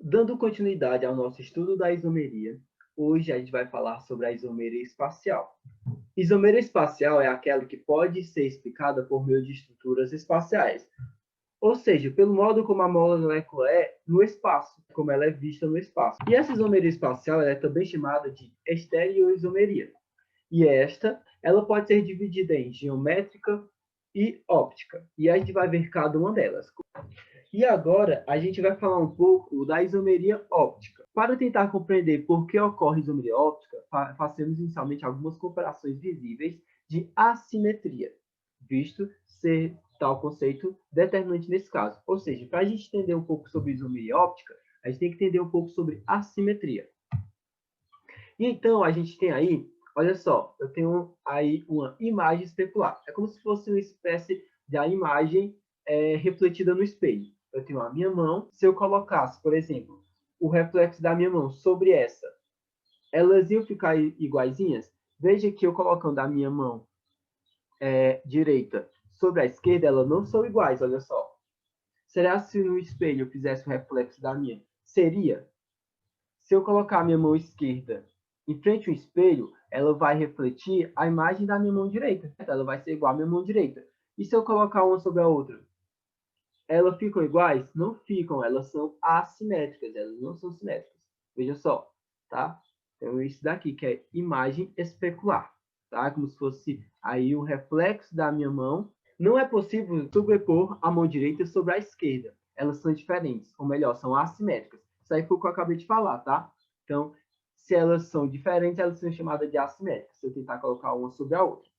Dando continuidade ao nosso estudo da isomeria, hoje a gente vai falar sobre a isomeria espacial. Isomeria espacial é aquela que pode ser explicada por meio de estruturas espaciais, ou seja, pelo modo como a molécula é no espaço, como ela é vista no espaço. E essa isomeria espacial é também chamada de estereoisomeria. E ela pode ser dividida em geométrica e óptica. E a gente vai ver cada uma delas. E agora a gente vai falar um pouco da isomeria óptica. Para tentar compreender por que ocorre isomeria óptica, façamos inicialmente algumas comparações visíveis de assimetria, visto ser tal conceito determinante nesse caso. Ou seja, para a gente entender um pouco sobre isomeria óptica, a gente tem que entender um pouco sobre assimetria. E então a gente tem aí, olha só, eu tenho aí uma imagem especular. É como se fosse uma espécie de imagem refletida no espelho. Eu tenho a minha mão. Se eu colocasse, por exemplo, o reflexo da minha mão sobre essa, elas iam ficar iguaizinhas? Veja que eu colocando a minha mão direita sobre a esquerda, elas não são iguais, olha só. Será se no espelho eu fizesse o reflexo da minha? Seria. Se eu colocar a minha mão esquerda em frente ao espelho, ela vai refletir a imagem da minha mão direita. Ela vai ser igual à minha mão direita. E se eu colocar uma sobre a outra? Elas ficam iguais? Não ficam, elas são assimétricas, elas não são simétricas. Veja só, tá? Então, isso daqui que é imagem especular, tá? Como se fosse aí o reflexo da minha mão. Não é possível sobrepor a mão direita sobre a esquerda. Elas são diferentes, ou melhor, são assimétricas. Isso aí foi o que eu acabei de falar, tá? Então, se elas são diferentes, elas são chamadas de assimétricas. Se eu tentar colocar uma sobre a outra.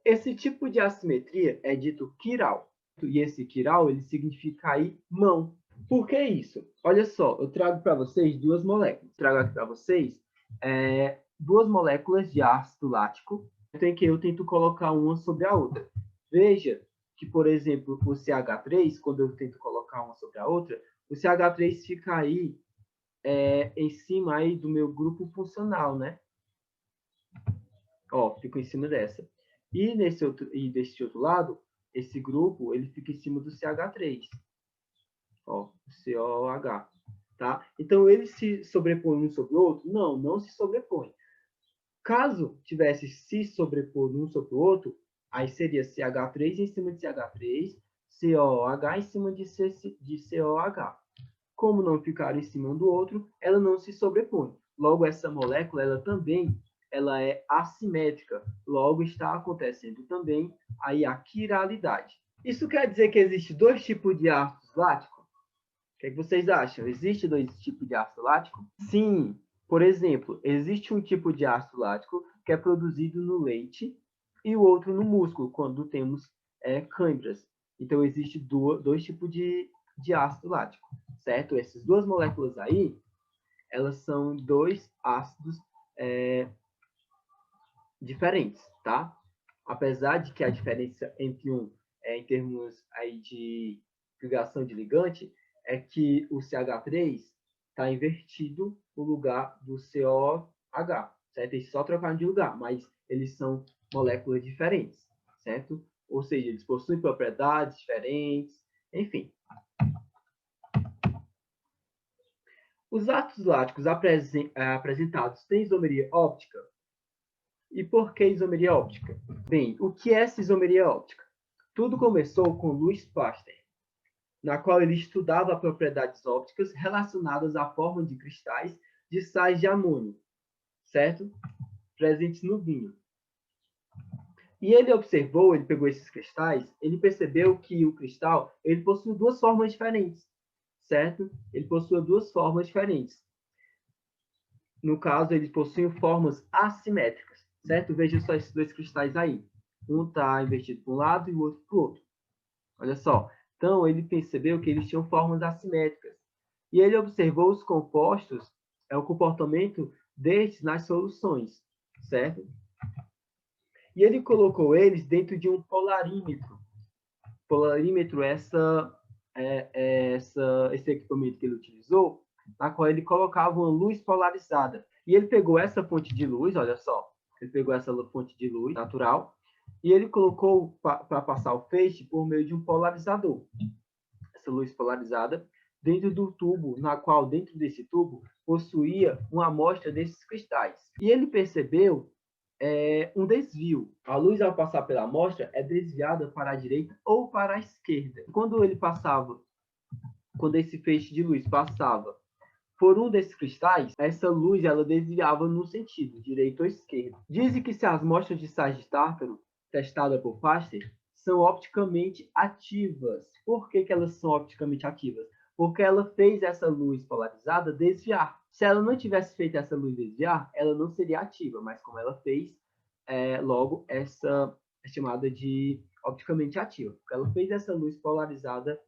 Esse tipo de assimetria é dito quiral. E esse quiral, ele significa aí mão. Por que isso? Olha só, eu trago para vocês duas moléculas. Trago aqui para vocês duas moléculas de ácido lático, em que eu tento colocar uma sobre a outra. Veja que, por exemplo, o CH3, quando eu tento colocar uma sobre a outra, o CH3 fica aí em cima aí do meu grupo funcional, né? Ó, fica em cima dessa. E desse outro lado, esse grupo, ele fica em cima do CH3. Ó, o COH. Tá? Então, ele se sobrepõe um sobre o outro? Não, não se sobrepõe. Caso tivesse se sobrepor um sobre o outro, aí seria CH3 em cima de CH3, COH em cima de COH. Como não ficaram em cima um do outro, ela não se sobrepõe. Logo, essa molécula, ela é assimétrica. Logo, está acontecendo também aí a quiralidade. Isso quer dizer que existe dois tipos de ácidos láticos? O que vocês acham? Existe dois tipos de ácido lático? Sim. Por exemplo, existe um tipo de ácido lático que é produzido no leite e o outro no músculo, quando temos câimbras. Então, existe dois tipos de ácido lático, certo? Essas duas moléculas aí, elas são dois ácidos diferentes, tá? Apesar de que a diferença entre um em termos aí de ligação de ligante é que o CH3 está invertido no lugar do COH, certo? Eles só trocaram de lugar, mas eles são moléculas diferentes, certo? Ou seja, eles possuem propriedades diferentes, enfim. Os ácidos láticos apresentados têm isomeria óptica? E por que isomeria óptica? Bem, o que é essa isomeria óptica? Tudo começou com Louis Pasteur, na qual ele estudava propriedades ópticas relacionadas à forma de cristais de sais de amônio, certo? Presentes no vinho. E ele observou, ele pegou esses cristais, ele percebeu que o cristal ele possui duas formas diferentes, certo? Ele possui duas formas diferentes. No caso, eles possuem formas assimétricas, certo? Veja só esses dois cristais aí. Um está invertido para um lado e o outro para o outro. Olha só. Então, ele percebeu que eles tinham formas assimétricas. E ele observou os compostos, o comportamento destes nas soluções, certo? E ele colocou eles dentro de um polarímetro. Polarímetro é esse equipamento que ele utilizou, na qual ele colocava uma luz polarizada. E ele pegou essa fonte de luz, olha só, ele pegou essa fonte de luz natural E ele colocou para passar o feixe por meio de um polarizador. Essa luz polarizada dentro do tubo, na qual dentro desse tubo possuía uma amostra desses cristais. E ele percebeu um desvio. A luz, ao passar pela amostra, é desviada para a direita ou para a esquerda. Quando esse feixe de luz passava por um desses cristais, essa luz ela desviava no sentido direito ou esquerdo. Dizem que se as amostras de sais de tártaro testadas por Pasteur são opticamente ativas. Por que elas são opticamente ativas? Porque ela fez essa luz polarizada desviar. Se ela não tivesse feito essa luz desviar, ela não seria ativa, mas como ela fez, logo essa é chamada de opticamente ativa. Porque ela fez essa luz polarizada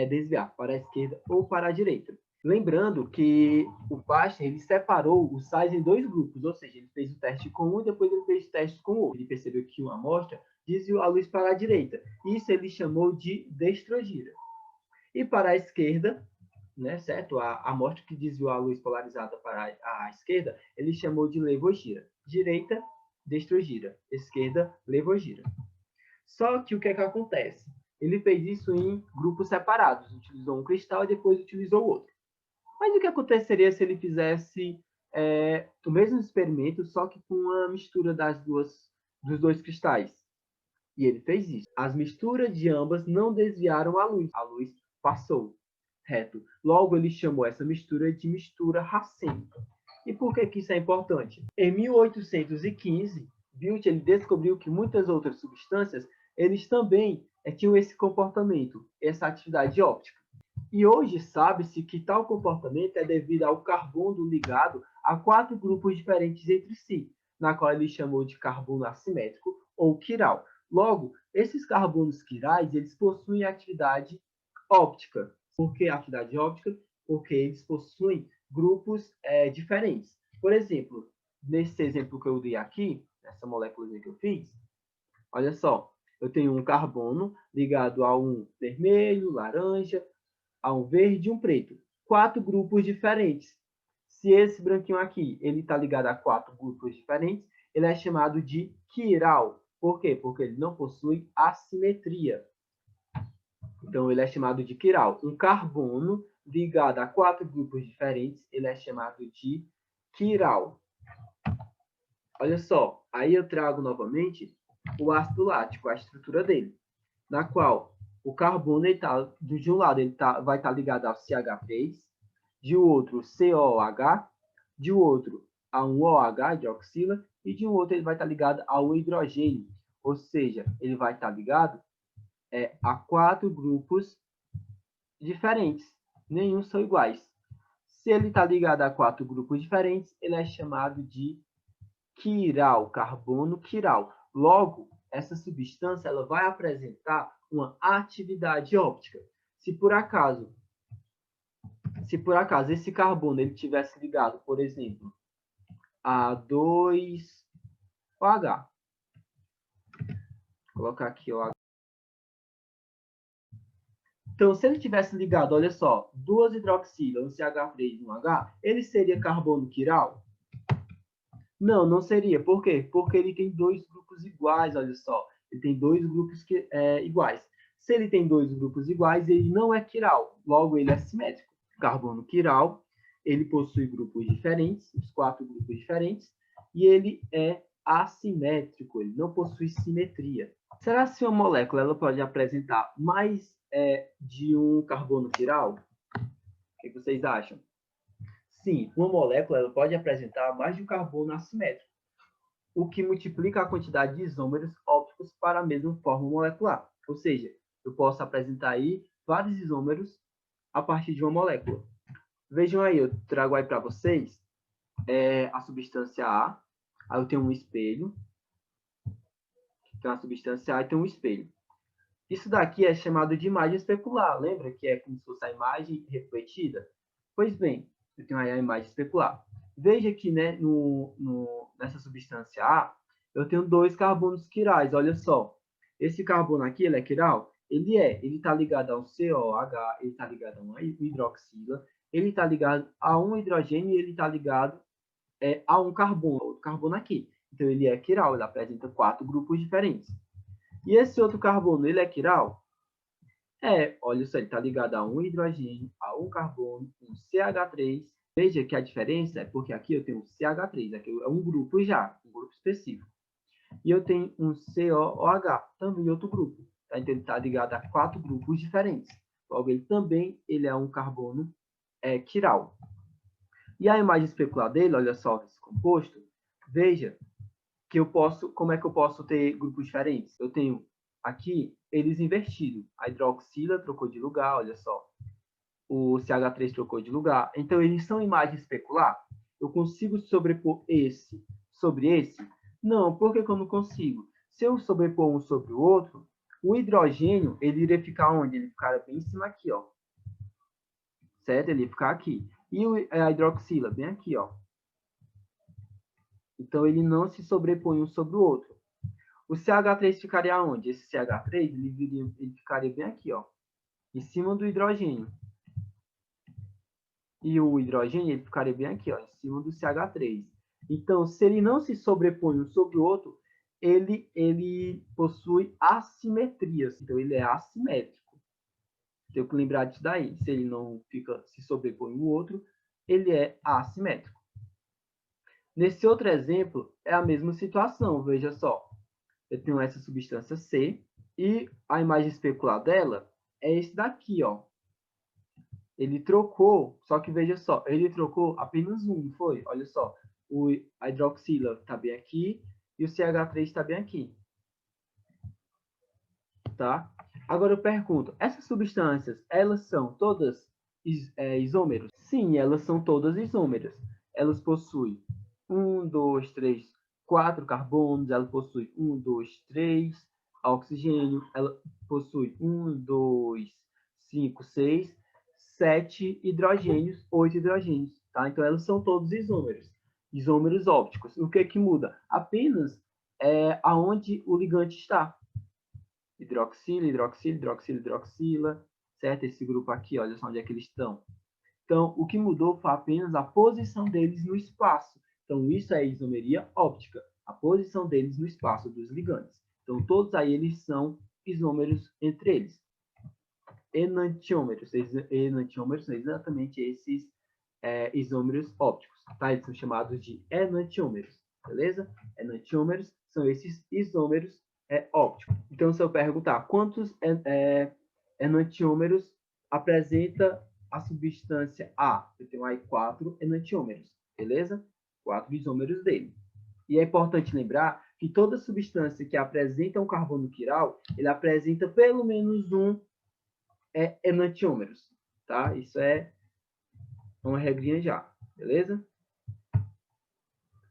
desviar para a esquerda ou para a direita. Lembrando que o Pasteur ele separou os sais em dois grupos, ou seja, ele fez o teste com um e depois ele fez testes com o outro. Ele percebeu que uma amostra desviou a luz para a direita. Isso ele chamou de destrogira. E para a esquerda, né, certo? A amostra que desviou a luz polarizada para a esquerda, ele chamou de levogira. Direita, destrogira. Esquerda, levogira. Só que o que é que acontece? Ele fez isso em grupos separados. Utilizou um cristal e depois utilizou o outro. Mas o que aconteceria se ele fizesse o mesmo experimento, só que com uma mistura dos dois cristais? E ele fez isso. As misturas de ambas não desviaram a luz. A luz passou reto. Logo, ele chamou essa mistura de mistura racêmica. E por que isso é importante? Em 1815, Biot ele descobriu que muitas outras substâncias eles também tinham esse comportamento, essa atividade óptica. E hoje sabe-se que tal comportamento é devido ao carbono ligado a 4 grupos diferentes entre si, na qual ele chamou de carbono assimétrico ou quiral. Logo, esses carbonos quirais eles possuem atividade óptica. Por que atividade óptica? Porque eles possuem grupos diferentes. Por exemplo, nesse exemplo que eu dei aqui, essa molécula que eu fiz, olha só, eu tenho um carbono ligado a um vermelho, laranja, a um verde e um preto. 4 grupos diferentes. Se esse branquinho aqui ele está ligado a 4 grupos diferentes, ele é chamado de quiral. Por quê? Porque ele não possui assimetria. Então, ele é chamado de quiral. Um carbono ligado a 4 grupos diferentes, ele é chamado de quiral. Olha só, aí eu trago novamente o ácido lático, a estrutura dele, na qual o carbono, de um lado, vai estar ligado ao CH3, de outro, COH, de outro, a um OH, hidroxila, e de um outro, ele vai estar ligado ao hidrogênio. Ou seja, ele vai estar ligado a 4 grupos diferentes. Nenhum são iguais. Se ele está ligado a 4 grupos diferentes, ele é chamado de quiral, carbono quiral. Logo, essa substância ela vai apresentar uma atividade óptica. Se por acaso esse carbono ele tivesse ligado, por exemplo, a 2OH, vou colocar aqui o H. Então, se ele tivesse ligado, olha só, 2 hidroxilas, um CH3 e um H, ele seria carbono quiral? Não, não seria. Por quê? Porque ele tem 2 grupos iguais, olha só. Ele tem 2 grupos iguais. Se ele tem 2 grupos iguais, ele não é quiral. Logo, ele é simétrico. Carbono quiral, ele possui grupos diferentes, os 4 grupos diferentes, e ele é assimétrico, ele não possui simetria. Será que uma molécula ela pode apresentar mais de um carbono quiral? O que vocês acham? Sim, uma molécula ela pode apresentar mais de um carbono assimétrico, o que multiplica a quantidade de isômeros ópticos para a mesma forma molecular. Ou seja, eu posso apresentar aí vários isômeros a partir de uma molécula. Vejam aí, eu trago aí para vocês a substância A, aí eu tenho um espelho, então a substância A tem um espelho. Isso daqui é chamado de imagem especular, lembra que é como se fosse a imagem refletida? Pois bem, eu tenho aí a imagem especular. Veja que né, nessa substância A, eu tenho 2 carbonos quirais, olha só. Esse carbono aqui, ele é quiral? Ele está ligado ao COH, ele está ligado a uma hidroxila, ele está ligado a um hidrogênio e ele está ligado a um carbono, outro carbono aqui. Então, ele é quiral, ele apresenta 4 grupos diferentes. E esse outro carbono, ele é quiral? Olha só, ele está ligado a um hidrogênio, a um carbono, um CH3. Veja que a diferença é porque aqui eu tenho um CH3, aqui é um grupo já, um grupo específico. E eu tenho um COOH, também outro grupo. Tá? Então, ele está ligado a 4 grupos diferentes. Logo, ele é um carbono quiral. E a imagem especular dele, olha só, esse composto, veja que como é que eu posso ter grupos diferentes? Eu tenho aqui eles invertidos. A hidroxila trocou de lugar, olha só. O CH3 trocou de lugar. Então, eles são imagem especular? Eu consigo sobrepor esse sobre esse? Não, por que eu não consigo? Se eu sobrepor um sobre o outro, o hidrogênio, ele iria ficar onde? Ele ficaria bem em cima aqui, ó. Certo? Ele ia ficar aqui. E a hidroxila, bem aqui, ó. Então, ele não se sobrepõe um sobre o outro. O CH3 ficaria onde? Esse CH3, ele ficaria bem aqui, ó. Em cima do hidrogênio. E o hidrogênio, ele ficaria bem aqui, ó, em cima do CH3. Então, se ele não se sobrepõe um sobre o outro, ele possui assimetrias. Então, ele é assimétrico. Tem que lembrar disso daí. Se ele não se sobrepõe um outro, ele é assimétrico. Nesse outro exemplo, é a mesma situação. Veja só. Eu tenho essa substância C e a imagem especular dela é esse daqui, ó. Ele trocou, só que veja só, ele trocou apenas um, não foi? Olha só, a hidroxila está bem aqui e o CH3 está bem aqui. Tá? Agora eu pergunto, essas substâncias, elas são todas isômeros? Sim, elas são todas isômeras. Elas possuem 1, 2, 3, 4 carbonos, ela possui 1, 2, 3 oxigênio, ela possui 1, 2, 5, 6, 7 hidrogênios, 8 hidrogênios. Tá? Então, elas são todos isômeros ópticos. O que muda? Apenas aonde o ligante está. Hidroxila, hidroxila, hidroxila, hidroxila, certo? Esse grupo aqui, olha só onde é que eles estão. Então, o que mudou foi apenas a posição deles no espaço. Então, isso é isomeria óptica, a posição deles no espaço dos ligantes. Então, todos aí eles são isômeros entre eles. Enantiômeros. Enantiômeros são exatamente esses isômeros ópticos, tá? Eles são chamados de enantiômeros, beleza? Enantiômeros são esses isômeros ópticos. Então, se eu perguntar quantos enantiômeros apresenta a substância A, eu tenho aí 4 enantiômeros, beleza? 4 isômeros dele. E é importante lembrar que toda substância que apresenta um carbono quiral, ele apresenta pelo menos um enantiômeros, tá? Isso é uma regrinha já, beleza?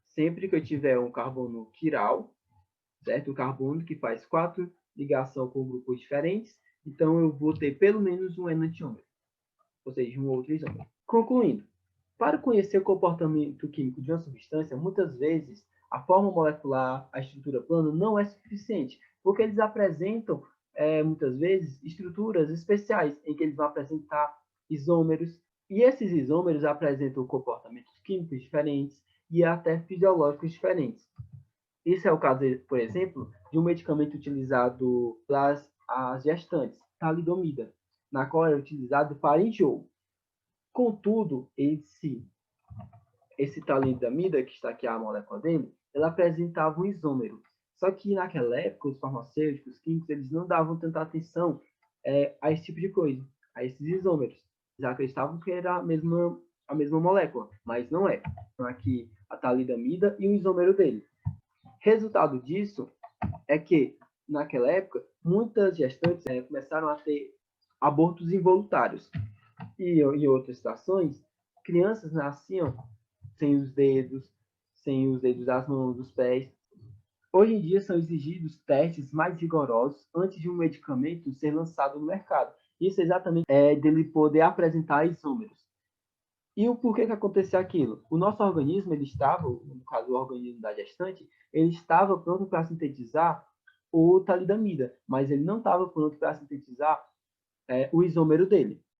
Sempre que eu tiver um carbono quiral, certo? Um carbono que faz 4 ligações com grupos diferentes, então eu vou ter pelo menos um enantiômero, ou seja, um outro isômero. Concluindo, para conhecer o comportamento químico de uma substância, muitas vezes a forma molecular, a estrutura plana não é suficiente, porque eles apresentam, muitas vezes, estruturas especiais, em que eles vão apresentar isômeros, e esses isômeros apresentam comportamentos químicos diferentes e até fisiológicos diferentes. Isso é o caso, por exemplo, de um medicamento utilizado pelas gestantes, talidomida, na qual é utilizado para enjoo. Contudo, esse talidomida, que está aqui a molécula dele, ela apresentava um isômero. Só que naquela época, os farmacêuticos, químicos, eles não davam tanta atenção a esse tipo de coisa, a esses isômeros. Eles acreditavam que era a mesma molécula, mas não é. Então, aqui a talidomida e o isômero dele. Resultado disso é que, naquela época, muitas gestantes começaram a ter abortos involuntários. E em outras situações, crianças nasciam sem os dedos das mãos, dos pés. Hoje em dia são exigidos testes mais rigorosos antes de um medicamento ser lançado no mercado. Isso exatamente dele poder apresentar isômeros. E o porquê que aconteceu aquilo? O nosso organismo, ele estava, no caso o organismo da gestante, ele estava pronto para sintetizar o talidomida, mas ele não estava pronto para sintetizar o isômero dele.